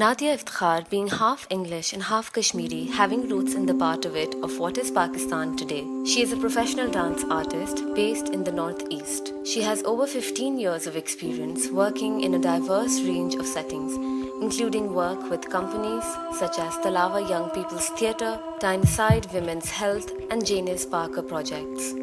Nadia Iftkhar, being half English and half Kashmiri, having roots in the part of it of what is Pakistan today. She is a professional dance artist based in the Northeast. She has over 15 years of experience working in a diverse range of settings, including work with companies such as Talawa Young People's Theatre, Tyneside Women's Health, and Janice Parker Projects.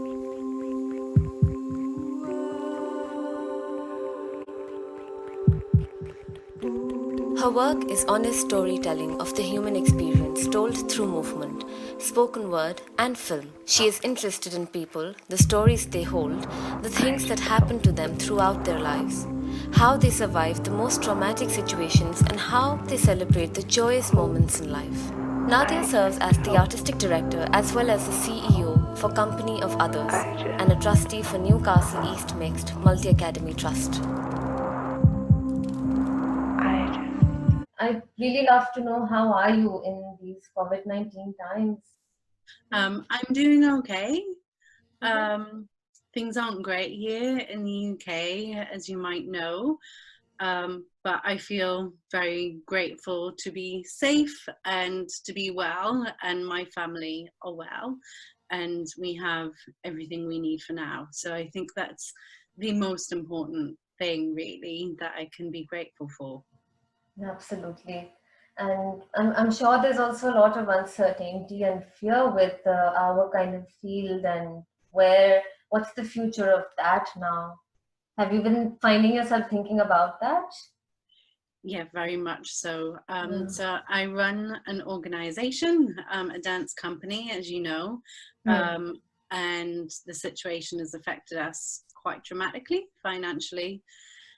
Her work is honest storytelling of the human experience told through movement, spoken word, and film. She is interested in people, the stories they hold, the things that happen to them throughout their lives, how they survive the most traumatic situations, and how they celebrate the joyous moments in life. Nadia serves as the artistic director as well as the CEO for Company of Others and a trustee for Newcastle East Mixed Multi-Academy Trust. I'd really love to know, how are you in these COVID-19 times? I'm doing okay. Things aren't great here in the UK, as you might know, but I feel very grateful to be safe and to be well, and my family are well, and we have everything we need for now. So I think that's the most important thing, really, that I can be grateful for. Absolutely. And I'm sure there's also a lot of uncertainty and fear with our kind of field, and what's the future of that now? Have you been finding yourself thinking about that? Yeah, very much so. So I run an organization, a dance company, as you know, and the situation has affected us quite dramatically financially.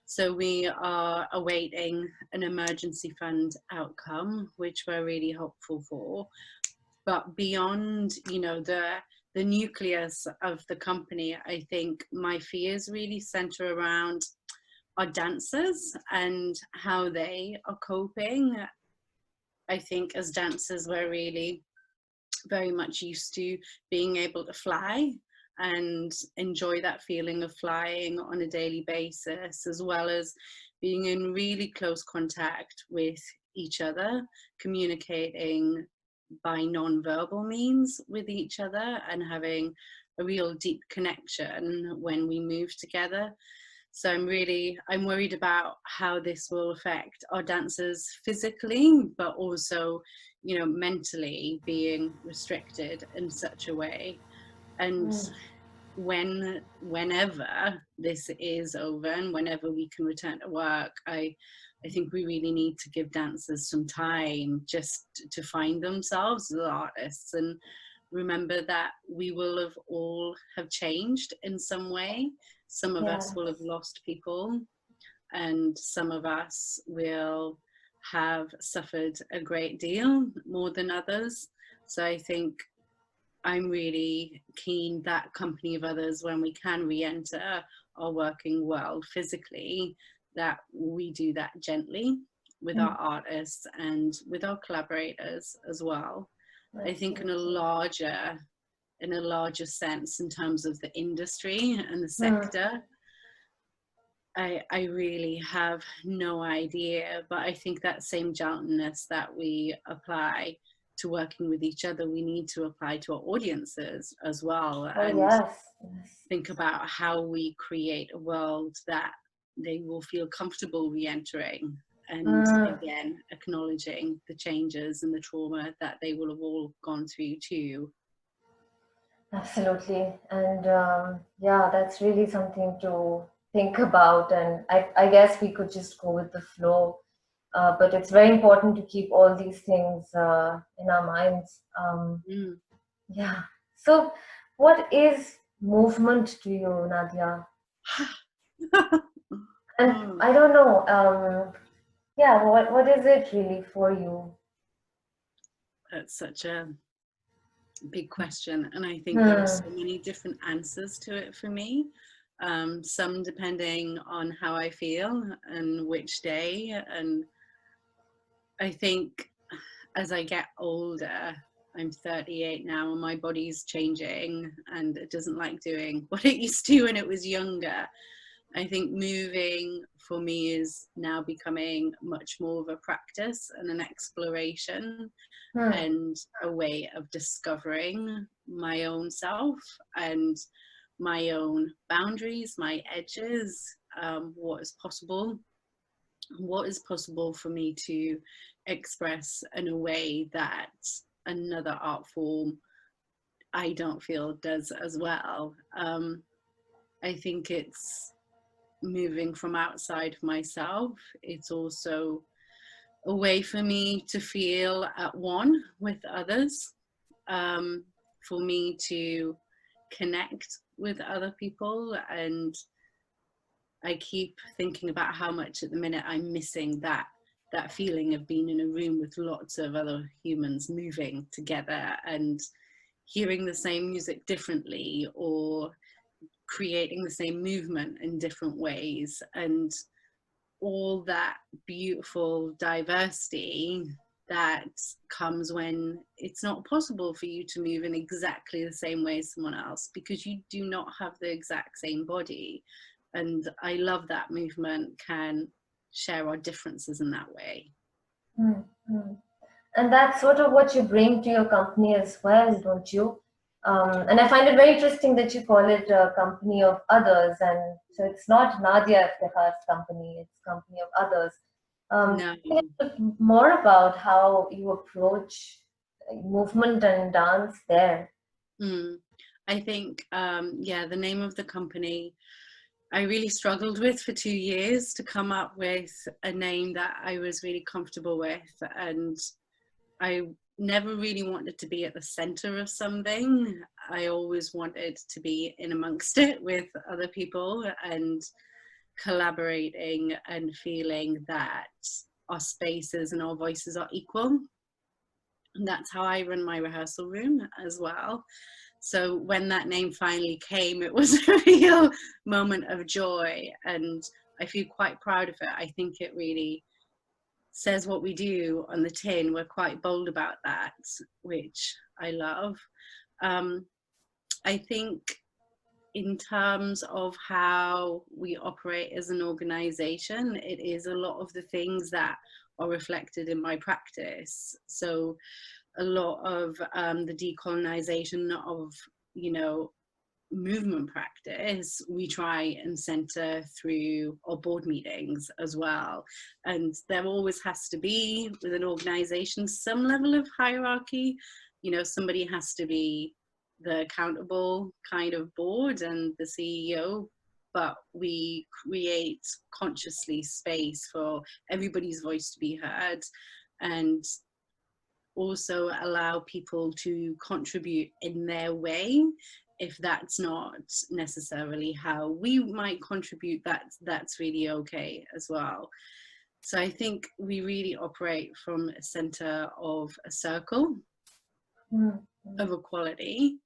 So we are awaiting an emergency fund outcome, which we're really hopeful for. But beyond, the nucleus of the company, I think my fears really center around our dancers and how they are coping. I think as dancers, we're really very much used to being able to fly and enjoy that feeling of flying on a daily basis, as well as being in really close contact with each other, communicating by non-verbal means with each other, and having a real deep connection when we move together. So I'm worried about how this will affect our dancers physically, but also, mentally being restricted in such a way. And whenever this is over and whenever we can return to work, I think we really need to give dancers some time just to find themselves as artists, and remember that we will have all have changed in some way. Some of us will have lost people, and some of us will have suffered a great deal more than others. So I think I'm really keen that Company of Others, when we can re-enter our working world physically, that we do that gently with our artists and with our collaborators as well. I think in a larger sense, in terms of the industry and the sector, I really have no idea, but I think that same gentleness that we apply to working with each other, we need to apply to our audiences as well, and think about how we create a world that they will feel comfortable re-entering, and again acknowledging the changes and the trauma that they will have all gone through too. Absolutely. And that's really something to think about. And I guess we could just go with the flow. But it's very important to keep all these things in our minds. Yeah. So, what is movement to you, Nadia? And I don't know. What is it really for you? That's such a big question, and I think there are so many different answers to it for me. Some depending on how I feel and which day. And I think as I get older, I'm 38 now, and my body's changing and it doesn't like doing what it used to when it was younger. I think moving for me is now becoming much more of a practice and an exploration Hmm. and a way of discovering my own self and my own boundaries, my edges, what is possible for me to express in a way that another art form I don't feel does as well. I think it's moving from outside of myself. It's also a way for me to feel at one with others, for me to connect with other people. And I keep thinking about how much at the minute I'm missing that feeling of being in a room with lots of other humans moving together and hearing the same music differently, or creating the same movement in different ways, and all that beautiful diversity that comes when it's not possible for you to move in exactly the same way as someone else, because you do not have the exact same body. And I love that movement can share our differences in that way. Hmm. Hmm. And that's sort of what you bring to your company as well, don't you? And I find it very interesting that you call it a company of others, and so it's not Nadia Iftikhar's company; it's company of others. No. Tell me a bit more about how you approach movement and dance there. Mm. I think, yeah, the name of the company I really struggled with for 2 years to come up with a name that I was really comfortable with. And I never really wanted to be at the center of something. I always wanted to be in amongst it with other people and collaborating and feeling that our spaces and our voices are equal. And that's how I run my rehearsal room as well. So when that name finally came, it was a real moment of joy, and I feel quite proud of it. I think it really says what we do on the tin. We're quite bold about that, which I love. Um, I think in terms of how we operate as an organization, it is a lot of the things that are reflected in my practice. So a lot of the decolonization of, you know, movement practice, we try and center through our board meetings as well. And there always has to be, with an organization, some level of hierarchy. You know, somebody has to be the accountable kind of board and the CEO, but we create consciously space for everybody's voice to be heard, and also allow people to contribute in their way. If that's not necessarily how we might contribute, that's really okay as well. So I think we really operate from a center of a circle Hmm. of equality,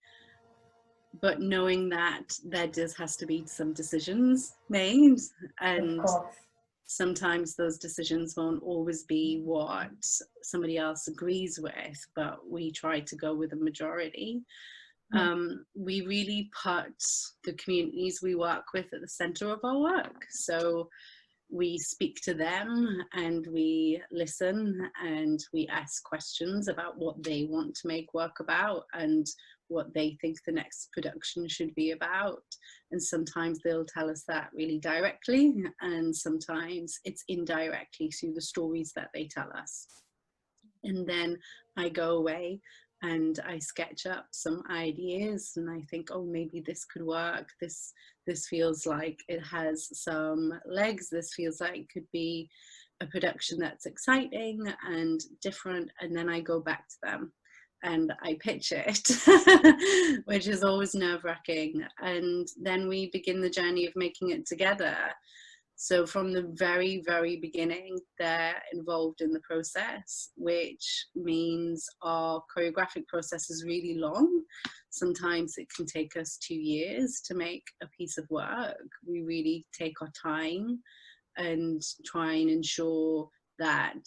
but knowing that there just has to be some decisions made, Of and course. sometimes those decisions won't always be what somebody else agrees with, but we try to go with a majority. Hmm. We really put the communities we work with at the center of our work. So we speak to them and we listen and we ask questions about what they want to make work about and what they think the next production should be about. And sometimes they'll tell us that really directly, and sometimes it's indirectly through the stories that they tell us. And then I go away and I sketch up some ideas, and I think, oh, maybe this could work. This feels like it has some legs. This feels like it could be a production that's exciting and different. And then I go back to them and I pitch it, which is always nerve-wracking. And then we begin the journey of making it together. So from the very, very beginning, they're involved in the process, which means our choreographic process is really long. Sometimes it can take us 2 years to make a piece of work. We really take our time and try and ensure that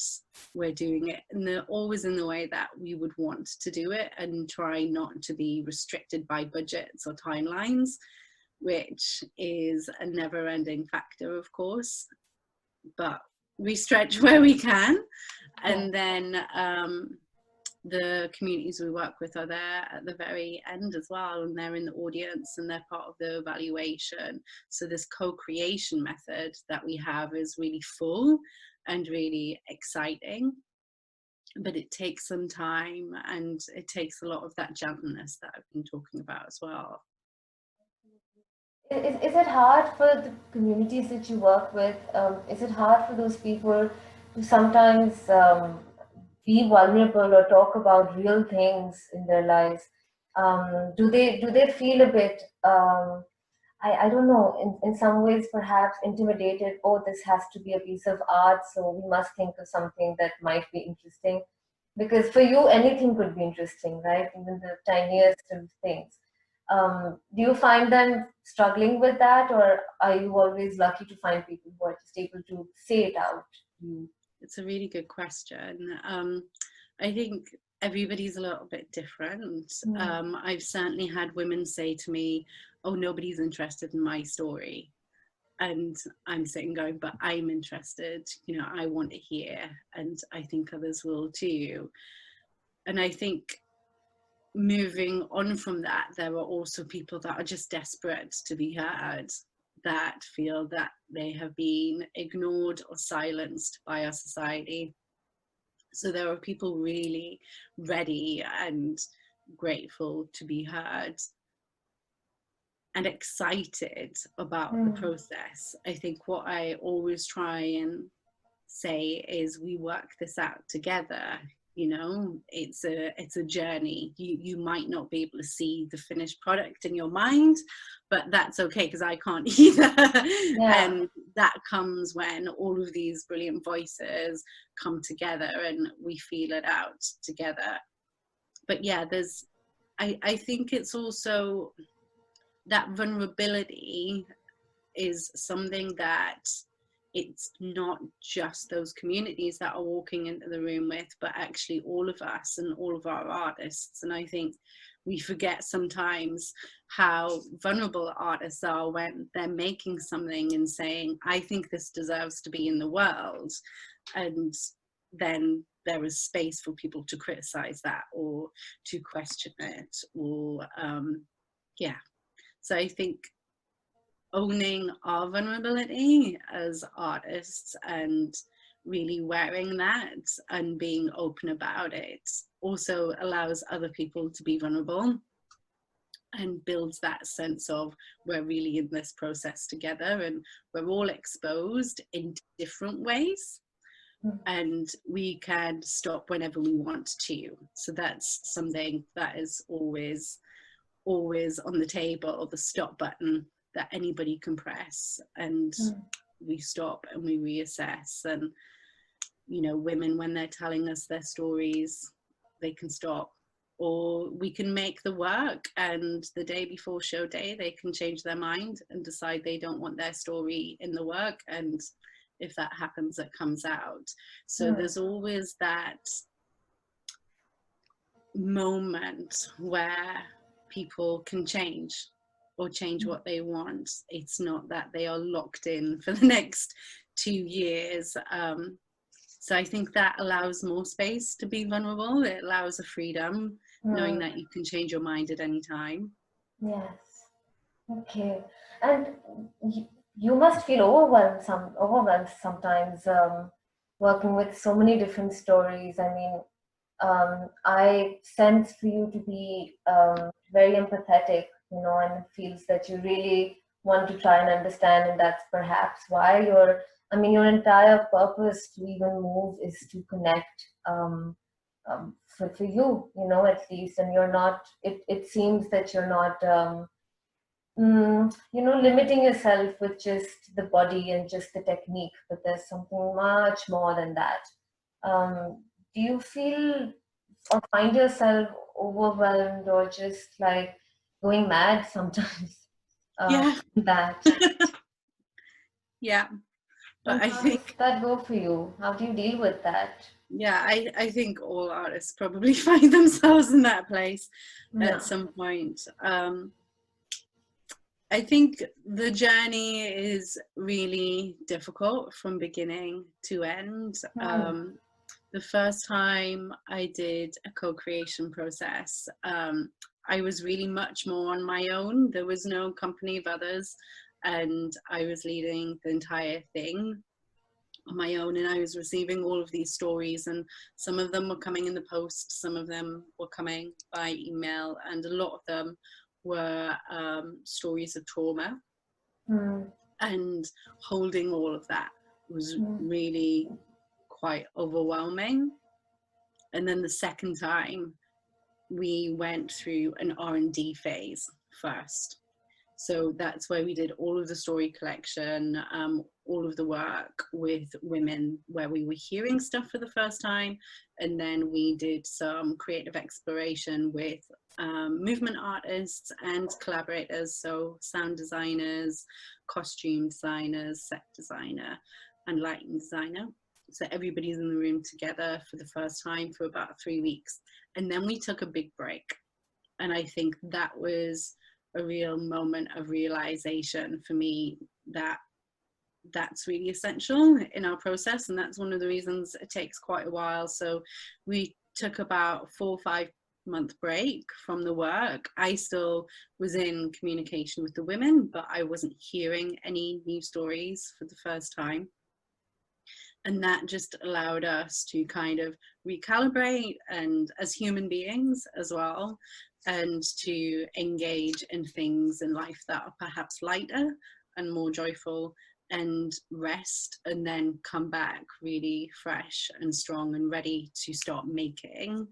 we're doing it always in the way that we would want to do it, and try not to be restricted by budgets or timelines. which is a never-ending factor, of course, but we stretch where we can. And then the communities we work with are there at the very end as well, and they're in the audience and they're part of the evaluation. So this co-creation method that we have is really full and really exciting, but it takes some time and it takes a lot of that gentleness that I've been talking about as well. Is it hard for the communities that you work with? Is it hard for those people to sometimes be vulnerable or talk about real things in their lives? Do they feel a bit I don't know, in some ways perhaps intimidated? Oh, this has to be a piece of art, so we must think of something that might be interesting. Because for you, anything could be interesting, right? Even the tiniest of things. Do you find them struggling with that, or are you always lucky to find people who are just able to say it out? It's a really good question. I think everybody's a little bit different. I've certainly had women say to me, oh, nobody's interested in my story. And I'm sitting going, but I'm interested, you know, I want to hear, and I think others will too. And I think moving on from that, there are also people that are just desperate to be heard, that feel that they have been ignored or silenced by our society. So there are people really ready and grateful to be heard and excited about the process. I think what I always try and say is we work this out together. You know, it's a journey. You might not be able to see the finished product in your mind, but that's okay, because I can't either. And that comes when all of these brilliant voices come together and we feel it out together. But yeah, I think it's also that vulnerability is something that it's not just those communities that are walking into the room with, but actually all of us and all of our artists. And I think we forget sometimes how vulnerable artists are when they're making something and saying, I think this deserves to be in the world. And then there is space for people to criticize that or to question it, or so I think owning our vulnerability as artists and really wearing that and being open about it also allows other people to be vulnerable and builds that sense of we're really in this process together and we're all exposed in different ways and we can stop whenever we want to. So that's something that is always on the table, the stop button that anybody can press, and we stop and we reassess. And you know, women, when they're telling us their stories, they can stop, or we can make the work, and the day before show day they can change their mind and decide they don't want their story in the work, and if that happens, it comes out. So there's always that moment where people can change or change what they want. It's not that they are locked in for the next 2 years. So I think that allows more space to be vulnerable. It allows a freedom, knowing that you can change your mind at any time. Yes. Okay. And you must feel overwhelmed sometimes, working with so many different stories. I mean, I sense for you to be very empathetic, you know, and it feels that you really want to try and understand, and that's perhaps why your entire purpose to even MuTh is to connect, for you, you know, at least, and you're not, it seems that you're not, you know, limiting yourself with just the body and just the technique, but there's something much more than that. Do you feel or find yourself overwhelmed or just like going mad sometimes? That. Yeah. But I how think does that go for you? How do you deal with that? Yeah, I think all artists probably find themselves in that place at some point. I think the journey is really difficult from beginning to end. The first time I did a co-creation process, I was really much more on my own. There was no company of others, and I was leading the entire thing on my own, and I was receiving all of these stories, and some of them were coming in the post, some of them were coming by email, and a lot of them were stories of trauma. And holding all of that was really quite overwhelming. And then the second time we went through an R&D phase first. So that's where we did all of the story collection, all of the work with women where we were hearing stuff for the first time. And then we did some creative exploration with movement artists and collaborators. So sound designers, costume designers, set designer, and lighting designer. So everybody's in the room together for the first time for about 3 weeks. And then we took a big break. And I think that was a real moment of realization for me that that's really essential in our process, and that's one of the reasons it takes quite a while. So we took about 4 or 5 month break from the work. I still was in communication with the women, but I wasn't hearing any new stories for the first time. And that just allowed us to kind of recalibrate, and as human beings as well, and to engage in things in life that are perhaps lighter and more joyful, and rest, and then come back really fresh and strong and ready to start making.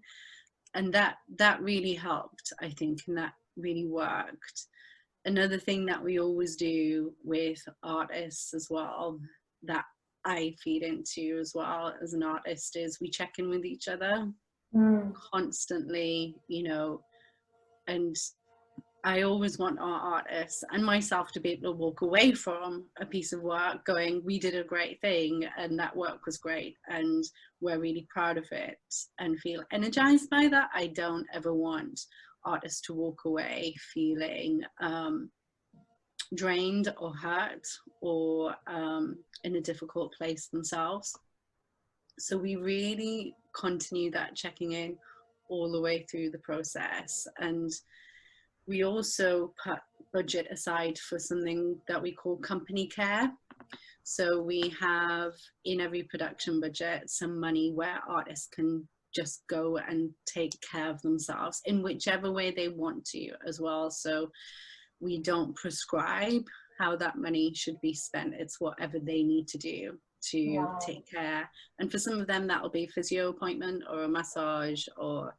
And that really helped, I think, and that really worked. Another thing that we always do with artists as well, that I feed into as well as an artist, is we check in with each other constantly, you know. And I always want our artists and myself to be able to walk away from a piece of work going, we did a great thing and that work was great and we're really proud of it, and feel energized by that. I don't ever want artists to walk away feeling drained or hurt or in a difficult place themselves. So we really continue that checking in all the way through the process. And we also put budget aside for something that we call company care. So we have in every production budget some money where artists can just go and take care of themselves in whichever way they want to as well. So we don't prescribe how that money should be spent. It's whatever they need to do to take care. And for some of them, that'll be a physio appointment or a massage or,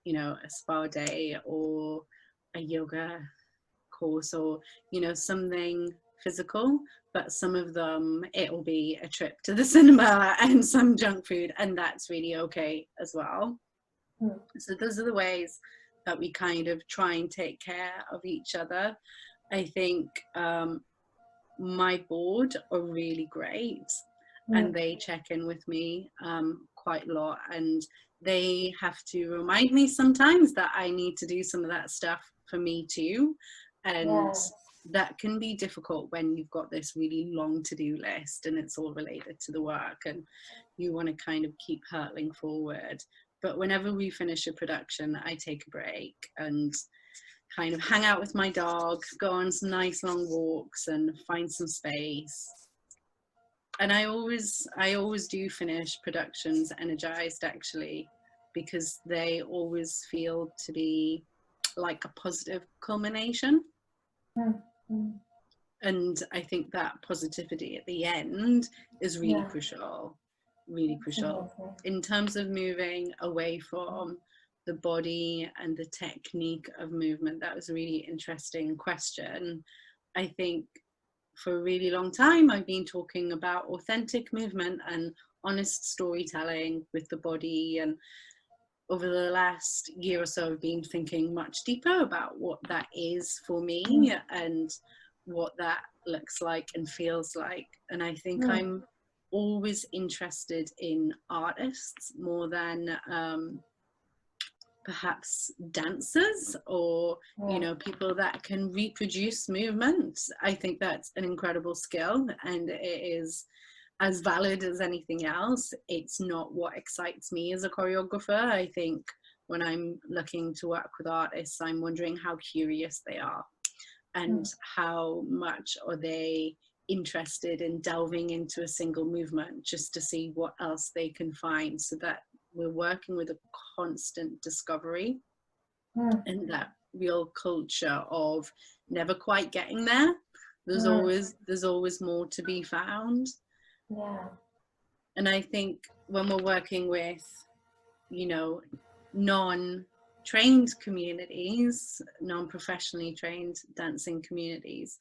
you know, a spa day or a yoga course or, you know, something physical. But some of them, it'll be a trip to the cinema and some junk food, and that's really okay as well. So those are the ways that we kind of try and take care of each other. I think my board are really great, and they check in with me quite a lot, and they have to remind me sometimes that I need to do some of that stuff for me too. And that can be difficult when you've got this really long to-do list and it's all related to the work and you want to kind of keep hurtling forward. But whenever we finish a production, I take a break and kind of hang out with my dog, go on some nice long walks and find some space. And I always do finish productions energized, actually, because they always feel to be like a positive culmination. And I think that positivity at the end is really crucial, really crucial. In terms of moving away from the body and the technique of movement, that was a really interesting question. I think for a really long time, I've been talking about authentic movement and honest storytelling with the body. And over the last year or so, I've been thinking much deeper about what that is for me and what that looks like and feels like. And I think I'm always interested in artists more than perhaps dancers or people that can reproduce movement. I think that's an incredible skill, and it is as valid as anything else. It's not what excites me as a choreographer. I think when I'm looking to work with artists, I'm wondering how curious they are and how much are they interested in delving into a single movement just to see what else they can find, so that we're working with a constant discovery and that real culture of never quite getting there. There's always more to be found. And I think when we're working with non-trained communities, non-professionally trained dancing communities,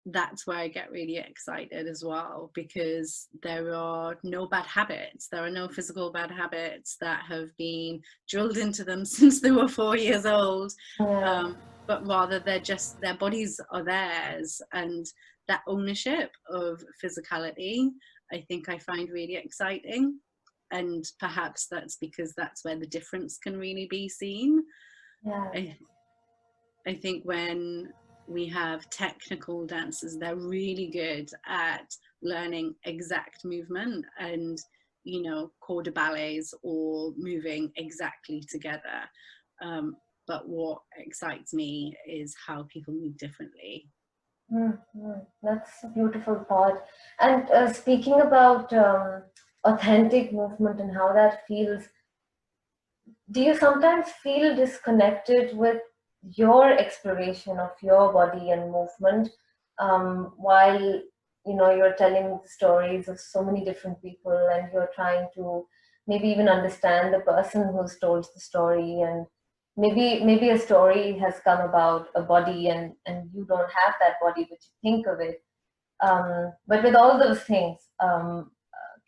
that's where I get really excited as well, because there are no bad habits. There are no physical bad habits that have been drilled into them since they were 4 years old, but rather their bodies are theirs, and that ownership of physicality, I think I find really exciting. And perhaps that's because that's where the difference can really be seen. I think when we have technical dancers, they're really good at learning exact movement and, corps de ballets or moving exactly together. But what excites me is how people move differently. That's a beautiful thought. And speaking about authentic movement and how that feels, do you sometimes feel disconnected with your exploration of your body and movement while you're telling stories of so many different people, and you're trying to maybe even understand the person who's told the story, and maybe a story has come about a body and you don't have that body but you think of it, but with all those things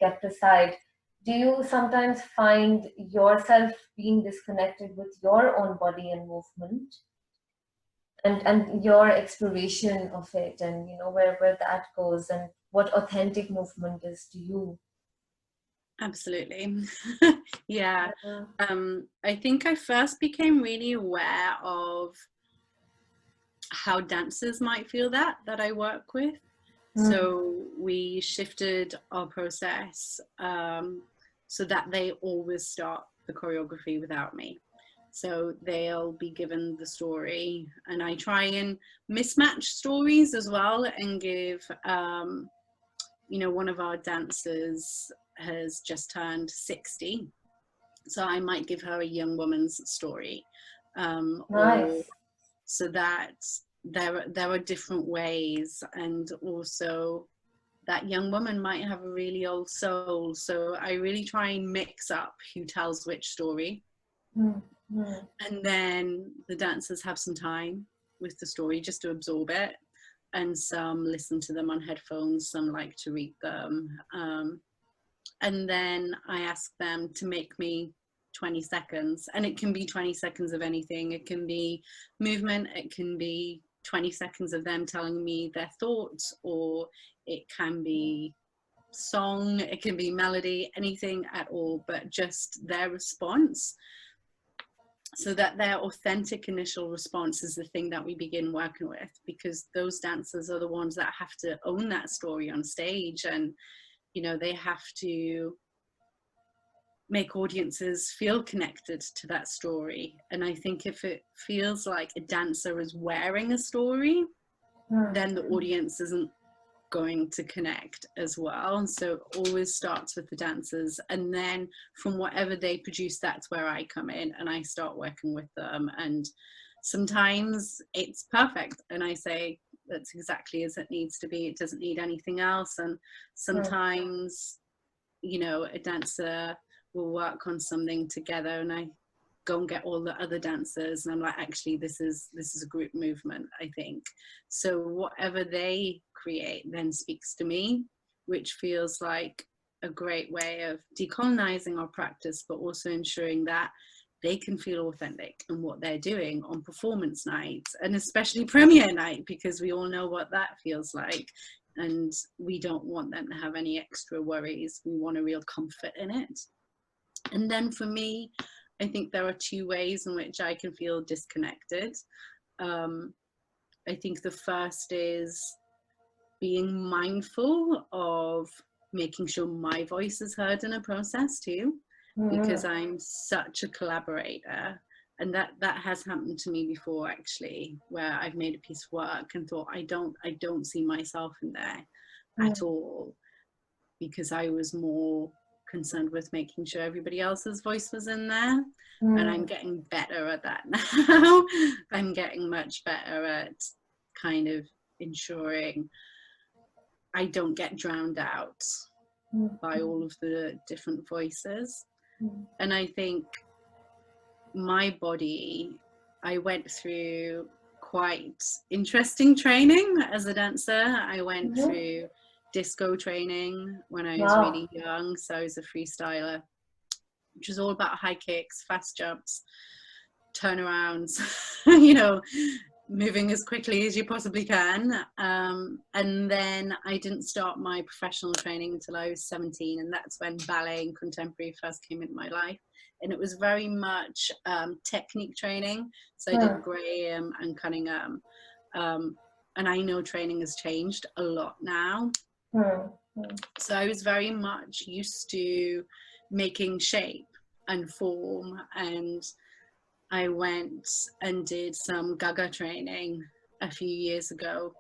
kept aside, do you sometimes find yourself being disconnected with your own body and movement and your exploration of it, and where that goes and what authentic movement is to you? Absolutely. Yeah. I think I first became really aware of how dancers might feel that I work with. So we shifted our process so that they always start the choreography without me. So they'll be given the story, and I try and mismatch stories as well, and give, one of our dancers has just turned 60. So I might give her a young woman's story. Nice. So that there are different ways, and also that young woman might have a really old soul. So I really try and mix up who tells which story. And then the dancers have some time with the story just to absorb it, and some listen to them on headphones, some like to read them, and then I ask them to make me 20 seconds, and it can be 20 seconds of anything. It can be movement, it can be 20 seconds of them telling me their thoughts, or it can be song, it can be melody, anything at all, but just their response, so that their authentic initial response is the thing that we begin working with, because those dancers are the ones that have to own that story on stage, and they have to make audiences feel connected to that story. And I think if it feels like a dancer is wearing a story, then the audience isn't going to connect as well. So it always starts with the dancers, and then from whatever they produce, that's where I come in and I start working with them. And sometimes it's perfect and I say that's exactly as it needs to be, it doesn't need anything else. And sometimes a dancer will work on something together, and I go and get all the other dancers, and I'm like, actually this is a group movement, I think. So whatever they create then speaks to me, which feels like a great way of decolonizing our practice, but also ensuring that they can feel authentic in what they're doing on performance nights, and especially premiere night, because we all know what that feels like, and we don't want them to have any extra worries. We want a real comfort in it. And then for me, I think there are two ways in which I can feel disconnected. I think the first is being mindful of making sure my voice is heard in a process too, because I'm such a collaborator. And that has happened to me before, actually, where I've made a piece of work and thought, I don't see myself in there at all, because I was more concerned with making sure everybody else's voice was in there. And I'm getting better at that now. I'm getting much better at kind of ensuring I don't get drowned out by all of the different voices. And I think my body, I went through quite interesting training as a dancer. I went through disco training when I was really young. So I was a freestyler, which was all about high kicks, fast jumps, turnarounds, you know, moving as quickly as you possibly can. And then I didn't start my professional training until I was 17, and that's when ballet and contemporary first came into my life. And it was very much technique training. So I did Graham and Cunningham. And I know training has changed a lot now. So I was very much used to making shape and form, and I went and did some Gaga training a few years ago,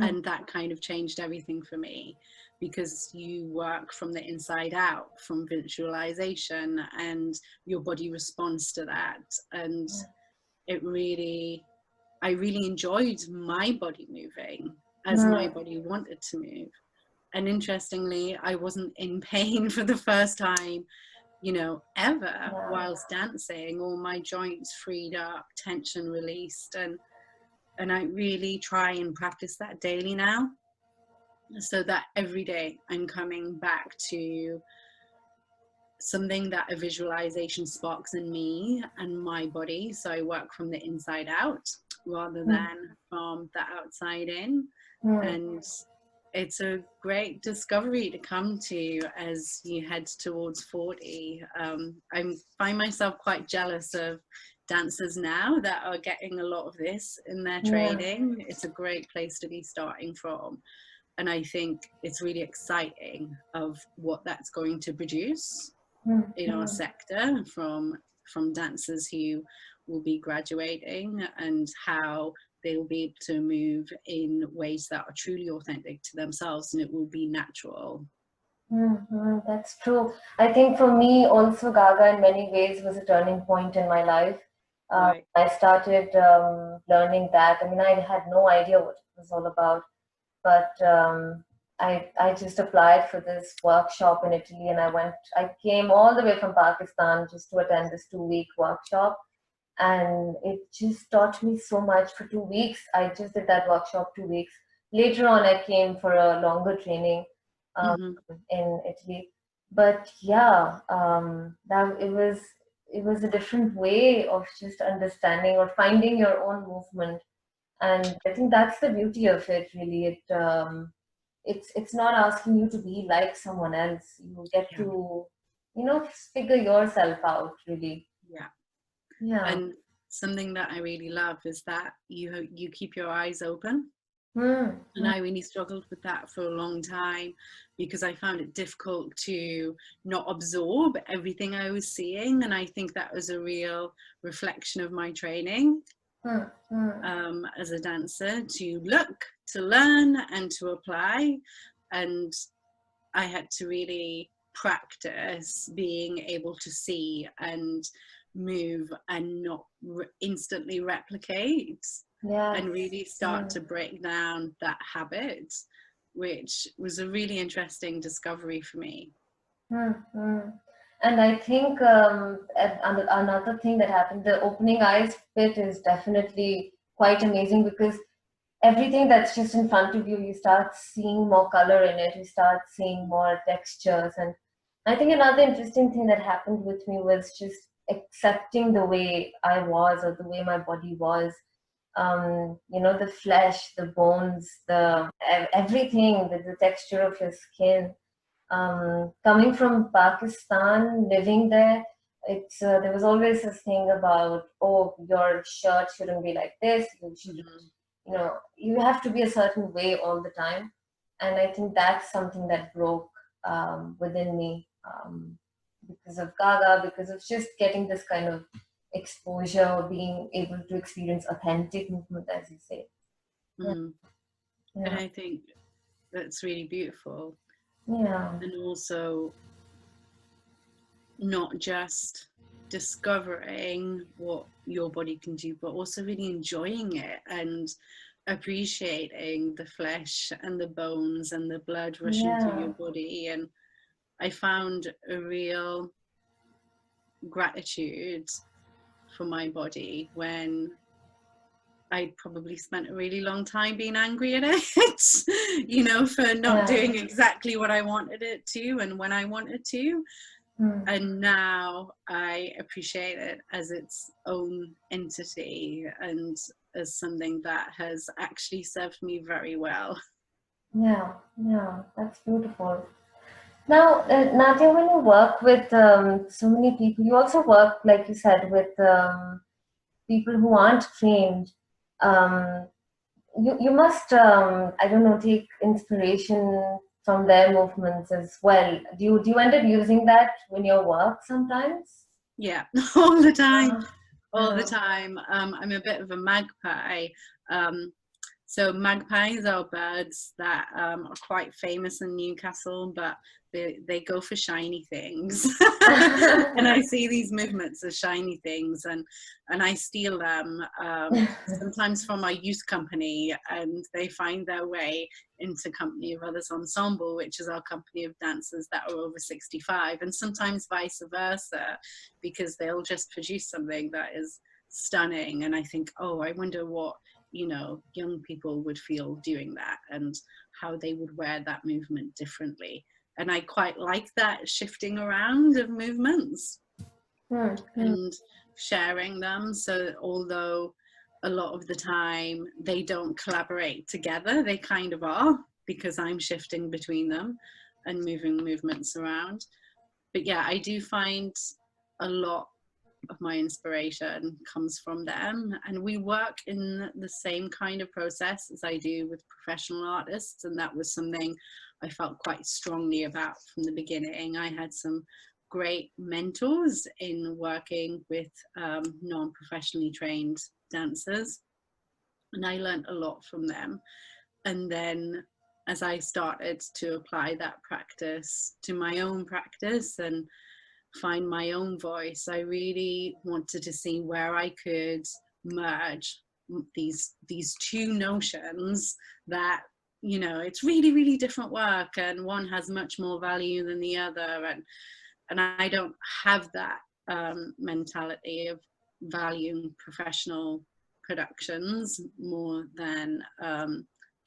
and that kind of changed everything for me, because you work from the inside out, from visualization, and your body responds to that. And it really, I really enjoyed my body moving as my body wanted to move. And interestingly, I wasn't in pain for the first time, you know, ever whilst dancing. All my joints freed up, tension released, and I really try and practice that daily now, so that every day I'm coming back to something that a visualization sparks in me and my body. So I work from the inside out rather than from the outside in. And it's a great discovery to come to as you head towards 40. I find myself quite jealous of dancers now that are getting a lot of this in their training. It's a great place to be starting from. And I think it's really exciting of what that's going to produce in our sector from dancers who will be graduating, and how they will be able to move in ways that are truly authentic to themselves, and it will be natural. That's true. I think for me also, Gaga in many ways was a turning point in my life. Right. I started learning that. I mean, I had no idea what it was all about, but I just applied for this workshop in Italy, and I came all the way from Pakistan just to attend this 2-week workshop. And it just taught me so much for 2 weeks. I just did that workshop 2 weeks. Later on, I came for a longer training in Italy. But yeah, that it was a different way of just understanding or finding your own movement. And I think that's the beauty of it, really. It's not asking you to be like someone else. You get to, you know, figure yourself out, really. Yeah. And something that I really love is that you keep your eyes open. And I really struggled with that for a long time, because I found it difficult to not absorb everything I was seeing. And I think that was a real reflection of my training as a dancer, to look, to learn, and to apply. And I had to really practice being able to see and move and not instantly replicate, and really start to break down that habit, which was a really interesting discovery for me. And I think another thing that happened, the opening eyes bit is definitely quite amazing, because everything that's just in front of you, you start seeing more color in it, you start seeing more textures. And I think another interesting thing that happened with me was just accepting the way I was, or the way my body was. You know, the flesh, the bones, everything, the texture of your skin. Coming from Pakistan, living there, there was always this thing about, oh, your shirt shouldn't be like this, you shouldn't, you have to be a certain way all the time. And I think that's something that broke within me, because of Gaga, because of just getting this kind of exposure, being able to experience authentic movement, as you say. Mm. Yeah. And I think that's really beautiful. Yeah. And also not just discovering what your body can do, but also really enjoying it and appreciating the flesh and the bones and the blood rushing through your body. And I found a real gratitude for my body when I'd probably spent a really long time being angry at it, for not doing exactly what I wanted it to and when I wanted to. And now I appreciate it as its own entity and as something that has actually served me very well. Yeah, that's beautiful. Now, Nadia, when you work with so many people, you also work, like you said, with people who aren't trained. Um, you must, I don't know, take inspiration from their movements as well. Do you end up using that in your work sometimes? Yeah, all the time. All the Yeah. time. I'm a bit of a magpie. So magpies are birds that are quite famous in Newcastle, but they go for shiny things. And I see these movements as shiny things, and I steal them sometimes from my youth company, and they find their way into Company of Others Ensemble, which is our company of dancers that are over 65, and sometimes vice versa, because they'll just produce something that is stunning, and I think, oh, I wonder what young people would feel doing that and how they would wear that movement differently. And I quite like that shifting around of movements and sharing them. So although a lot of the time they don't collaborate together, they kind of are, because I'm shifting between them and moving movements around. But yeah, I do find a lot of my inspiration comes from them, and we work in the same kind of process as I do with professional artists, and that was something I felt quite strongly about from the beginning. I had some great mentors in working with non-professionally trained dancers, and I learned a lot from them. And then as I started to apply that practice to my own practice and find my own voice, I really wanted to see where I could merge these two notions that it's really, really different work, and one has much more value than the other, and I don't have that mentality of valuing professional productions more than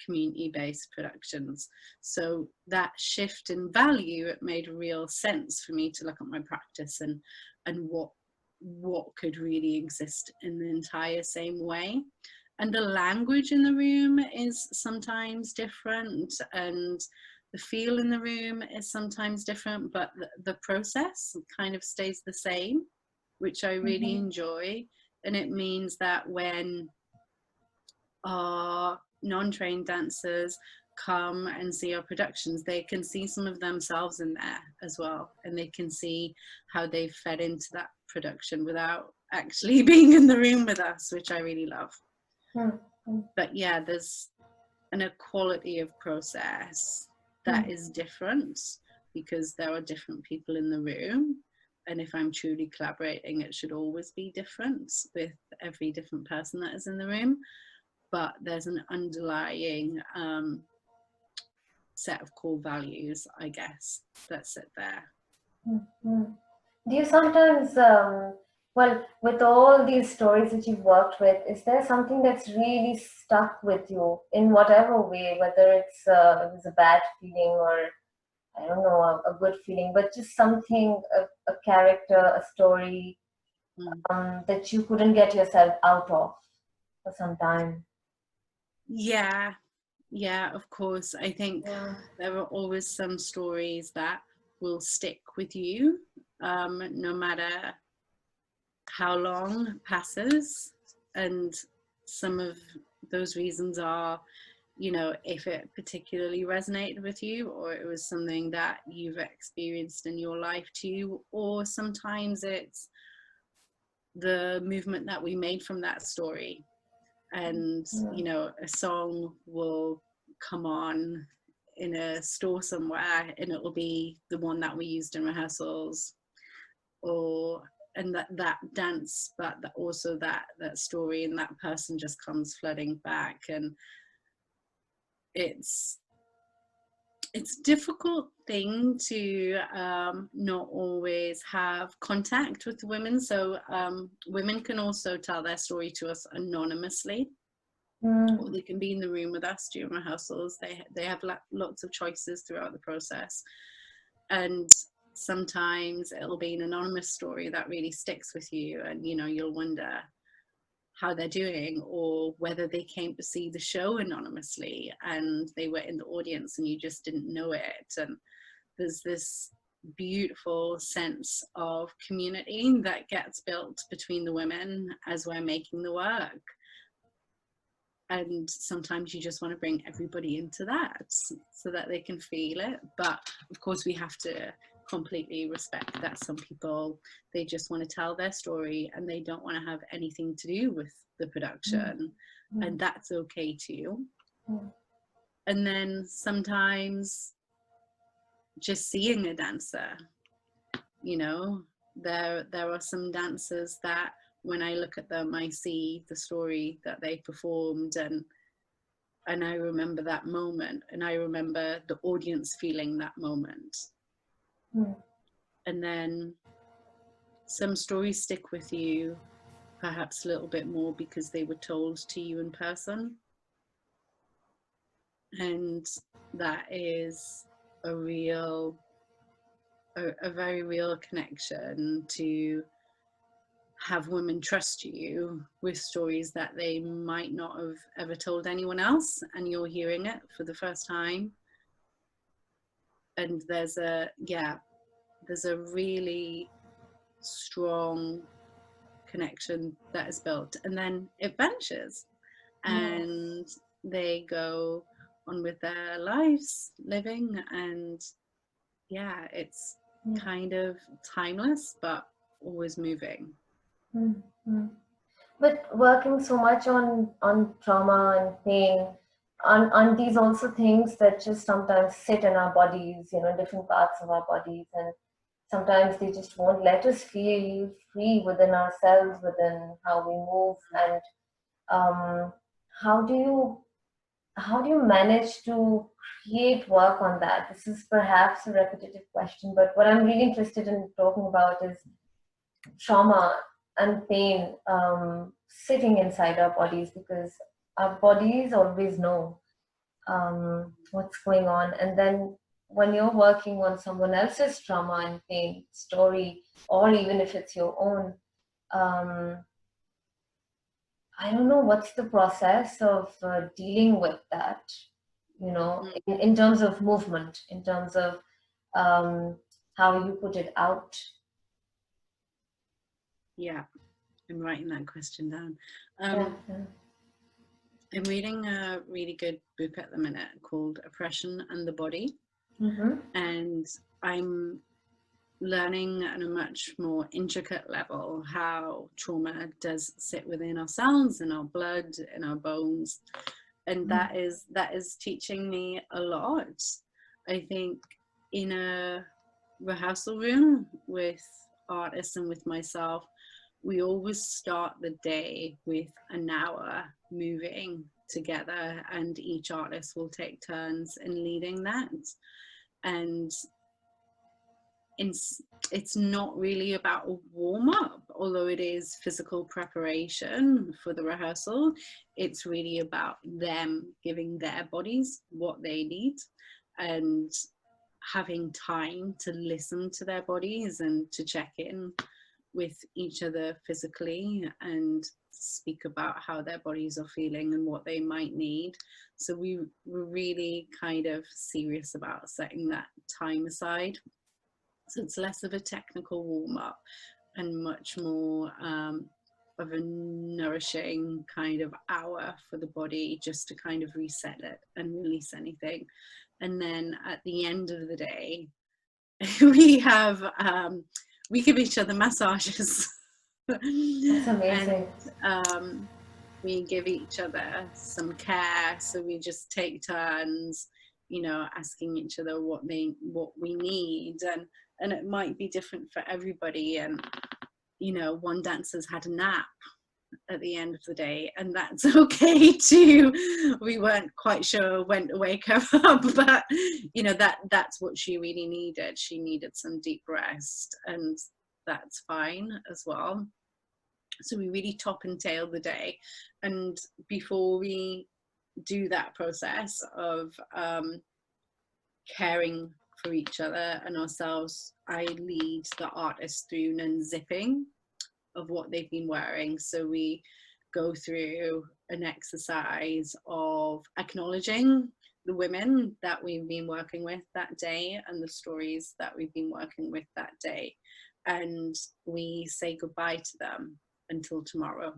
community-based productions. So that shift in value, it made real sense for me to look at my practice and what could really exist in the entire same way. And the language in the room is sometimes different, and the feel in the room is sometimes different, but the process kind of stays the same, which I really enjoy. And it means that when our non-trained dancers come and see our productions, they can see some of themselves in there as well, and they can see how they've fed into that production without actually being in the room with us, which I really love. But yeah, there's an equality of process that is different because there are different people in the room, and if I'm truly collaborating, it should always be different with every different person that is in the room. But there's an underlying set of core values, I guess, that sit there. Do you sometimes, well, with all these stories that you've worked with, is there something that's really stuck with you in whatever way, whether it was a bad feeling or, I don't know, a good feeling, but just something, a character, a story that you couldn't get yourself out of for some time? Yeah, of course. I think there are always some stories that will stick with you, no matter how long passes, and some of those reasons are, you know, if it particularly resonated with you, or it was something that you've experienced in your life too, or sometimes it's the movement that we made from that story. And you know, a song will come on in a store somewhere and it will be the one that we used in rehearsals, or and that dance, but also that story and that person just comes flooding back. And it's a difficult thing to not always have contact with women. So women can also tell their story to us anonymously, or they can be in the room with us during rehearsals. They have lots of choices throughout the process, and sometimes it'll be an anonymous story that really sticks with you, and you know, you'll wonder how they're doing, or whether they came to see the show anonymously and they were in the audience and you just didn't know it. And there's this beautiful sense of community that gets built between the women as we're making the work. And sometimes you just want to bring everybody into that so that they can feel it. But of course we have to completely respect that some people, they just want to tell their story and they don't want to have anything to do with the production. And that's okay too. And then sometimes just seeing a dancer, you know, there are some dancers that when I look at them, I see the story that they performed, and I remember that moment, and I remember the audience feeling that moment. And then some stories stick with you perhaps a little bit more because they were told to you in person. And that is a very real connection, to have women trust you with stories that they might not have ever told anyone else, and you're hearing it for the first time. And there's a really strong connection that is built, and then it vanishes and they go on with their lives living. And yeah, it's kind of timeless but always moving. But working so much on trauma and pain, aren't these also things that just sometimes sit in our bodies, you know, different parts of our bodies, and sometimes they just won't let us feel free within ourselves, within how we move. And how do you manage to create work on that? This is perhaps a repetitive question, but what I'm really interested in talking about is trauma and pain sitting inside our bodies, because our bodies always know what's going on. And then when you're working on someone else's trauma and pain story, or even if it's your own, I don't know what's the process of dealing with that, you know, in terms of movement, in terms of how you put it out. Yeah, I'm writing that question down. Yeah. I'm reading a really good book at the minute called Oppression and the Body. And I'm learning at a much more intricate level how trauma does sit within ourselves, in our blood, in our bones. And that is teaching me a lot. I think in a rehearsal room with artists and with myself, we always start the day with an hour moving together, and each artist will take turns in leading that. And it's not really about a warm-up, although it is physical preparation for the rehearsal. It's really about them giving their bodies what they need and having time to listen to their bodies and to check in with each other physically and speak about how their bodies are feeling and what they might need. So we were really kind of serious about setting that time aside. So it's less of a technical warm-up and much more of a nourishing kind of hour for the body, just to kind of reset it and release anything. And then at the end of the day, we have we give each other massages. That's amazing. And we give each other some care, so we just take turns, you know, asking each other what we need, and it might be different for everybody. And you know, one dancer's had a nap at the end of the day, and that's okay too. We weren't quite sure when to wake her up, but you know, that's what she really needed. She needed some deep rest, and that's fine as well. So we really top and tail the day. And before we do that process of caring for each other and ourselves, I lead the artists through an unzipping of what they've been wearing. So we go through an exercise of acknowledging the women that we've been working with that day and the stories that we've been working with that day. And we say goodbye to them until tomorrow.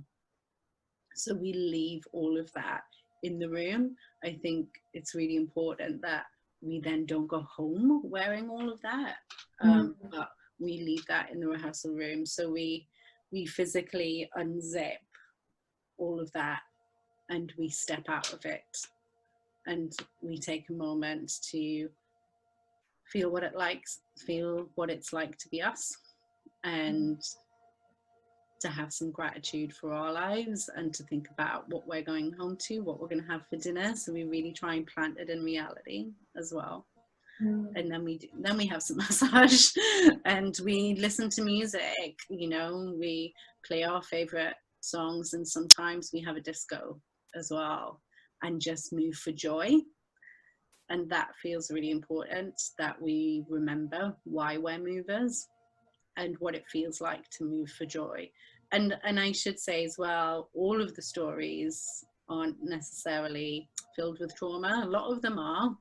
So we leave all of that in the room. I think it's really important that we then don't go home wearing all of that, but we leave that in the rehearsal room. So we physically unzip all of that and we step out of it, and we take a moment to feel what it's like to be us, and to have some gratitude for our lives, and to think about what we're going home to, what we're going to have for dinner. So we really try and plant it in reality as well. And then we have some massage and we listen to music, you know, we play our favorite songs, and sometimes we have a disco as well, and just move for joy. And that feels really important, that we remember why we're movers and what it feels like to move for joy. And I should say as well, all of the stories aren't necessarily filled with trauma. A lot of them are,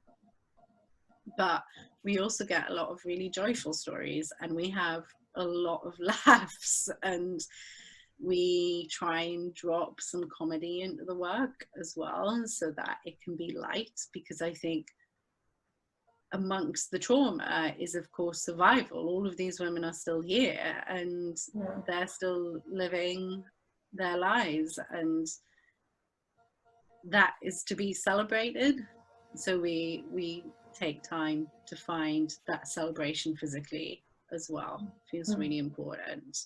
but we also get a lot of really joyful stories, and we have a lot of laughs, and we try and drop some comedy into the work as well, so that it can be light, because I think amongst the trauma is of course survival. All of these women are still here, and they're still living their lives, and that is to be celebrated. So we take time to find that celebration physically as well. Feels really important.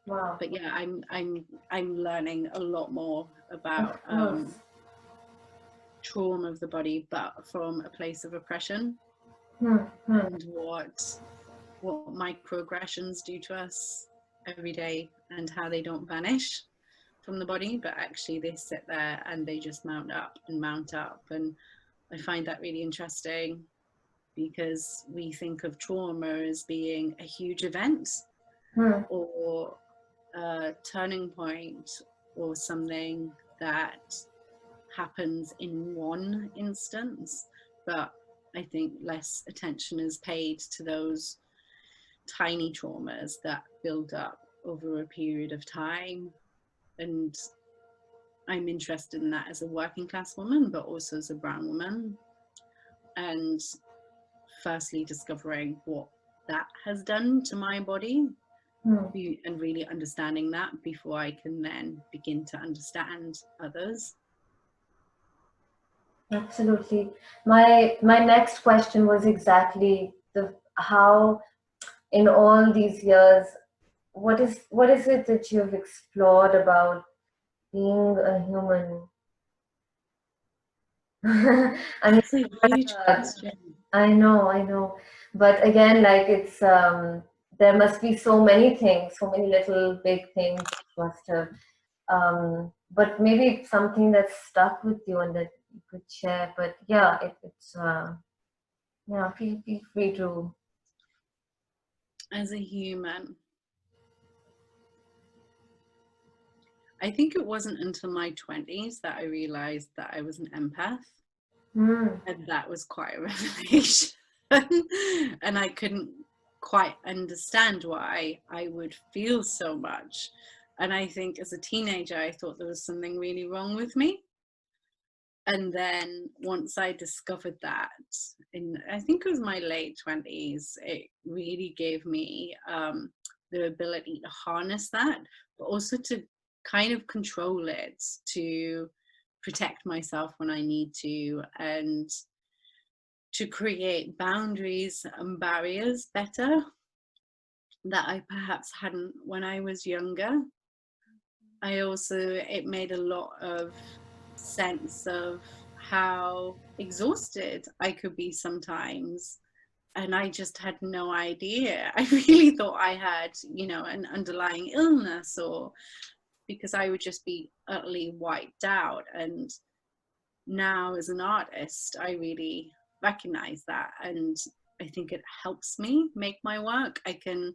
Wow. But yeah, I'm learning a lot more about trauma of the body, but from a place of oppression, and what microaggressions do to us every day, and how they don't vanish from the body, but actually they sit there and they just mount up. And I find that really interesting, because we think of trauma as being a huge event or a turning point, or something that happens in one instance, but I think less attention is paid to those tiny traumas that build up over a period of time. And I'm interested in that as a working class woman, but also as a brown woman, and firstly discovering what that has done to my body, and really understanding that before I can then begin to understand others. Absolutely. My next question was exactly how in all these years, what is it that you've explored about being a human? I mean, That's a huge question. I know, but again, like it's there must be so many things, so many little big things you must have. But maybe something that's stuck with you and that you could share. But yeah, it's yeah, feel free to. As a human, I think it wasn't until my 20s that I realized that I was an empath. And that was quite a revelation. And I couldn't quite understand why I would feel so much. And I think as a teenager, I thought there was something really wrong with me. And then once I discovered that, in I think it was my late 20s, it really gave me the ability to harness that, but also to kind of control it, to protect myself when I need to, and to create boundaries and barriers better that I perhaps hadn't when I was younger. It made a lot of sense of how exhausted I could be sometimes. And I just had no idea. I really thought I had, an underlying illness, or because I would just be utterly wiped out. And now as an artist, I really recognize that. And I think it helps me make my work. I can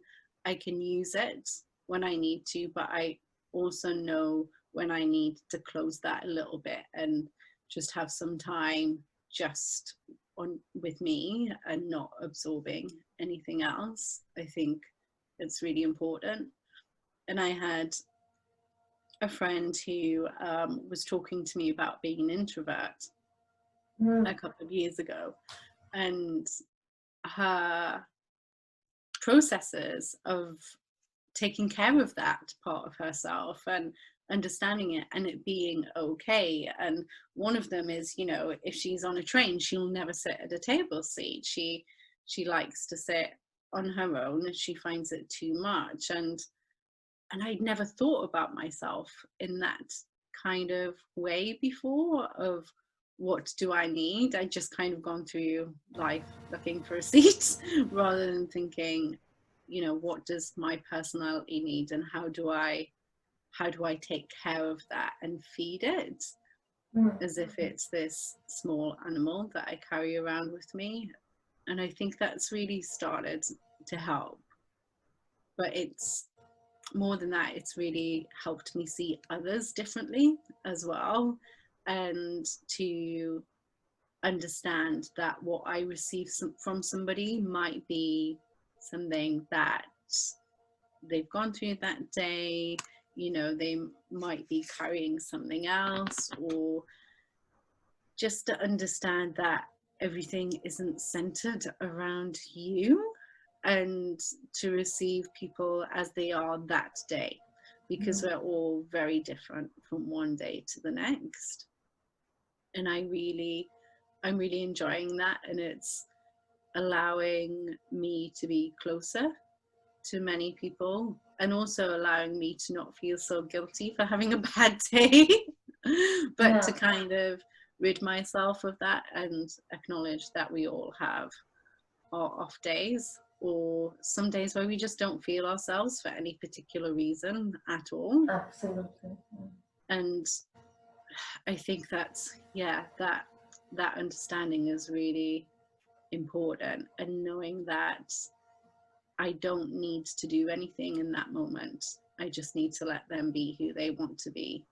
use it when I need to, but I also know when I need to close that a little bit and just have some time just with me and not absorbing anything else. I think it's really important. And I had a friend who was talking to me about being an introvert a couple of years ago, and her processes of taking care of that part of herself and understanding it and it being okay. And one of them is, if she's on a train, she'll never sit at a table seat. She likes to sit on her own, and she finds it too much. And I'd never thought about myself in that kind of way before, of what do I need. I just kind of gone through life looking for a seat rather than thinking, what does my personality need, and how do I take care of that and feed it as if it's this small animal that I carry around with me. And I think that's really started to help. But it's more than that, it's really helped me see others differently as well, and to understand that what I receive from somebody might be something that they've gone through that day. They might be carrying something else, or just to understand that everything isn't centered around you, and to receive people as they are that day, because we're all very different from one day to the next. And I'm really enjoying that, and it's allowing me to be closer to many people, and also allowing me to not feel so guilty for having a bad day, but to kind of rid myself of that and acknowledge that we all have our off days, or some days where we just don't feel ourselves for any particular reason at all. Absolutely. And I think that's, that understanding is really important, and knowing that I don't need to do anything in that moment. I just need to let them be who they want to be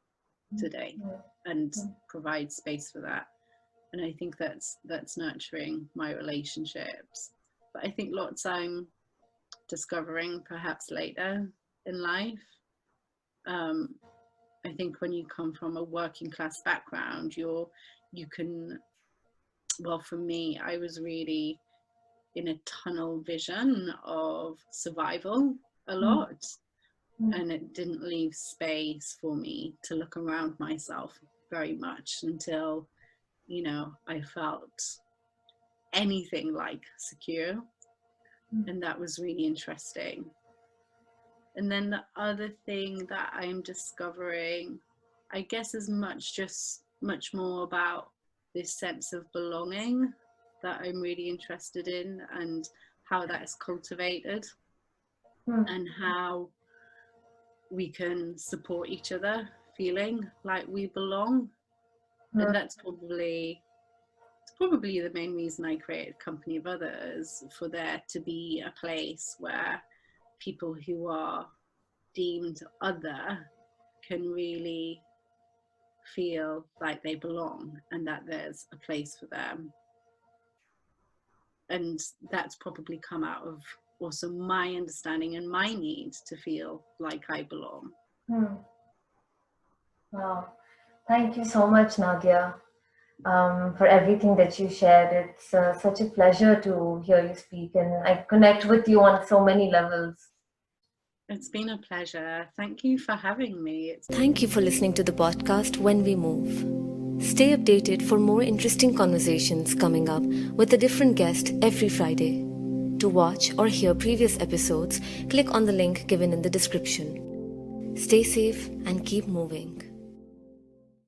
today, and provide space for that. And I think that's nurturing my relationships. But I think lots I'm discovering perhaps later in life. I think when you come from a working class background, you can, well, for me, I was really in a tunnel vision of survival a lot, and it didn't leave space for me to look around myself very much until, I felt anything like secure. And that was really interesting. And then the other thing that I'm discovering, I guess, is much more about this sense of belonging that I'm really interested in, and how that is cultivated, and how we can support each other feeling like we belong. And that's probably the main reason I created Company of Others, for there to be a place where people who are deemed other can really feel like they belong, and that there's a place for them. And that's probably come out of also my understanding and my need to feel like I belong. Wow. Thank you so much, Nadia, for everything that you shared. It's such a pleasure to hear you speak, and I connect with you on so many levels. It's been a pleasure. Thank you for having me. Thank you for listening to the podcast When We Move. Stay updated for more interesting conversations coming up with a different guest every Friday. To watch or hear previous episodes, click on the link given in the description. Stay safe and keep moving.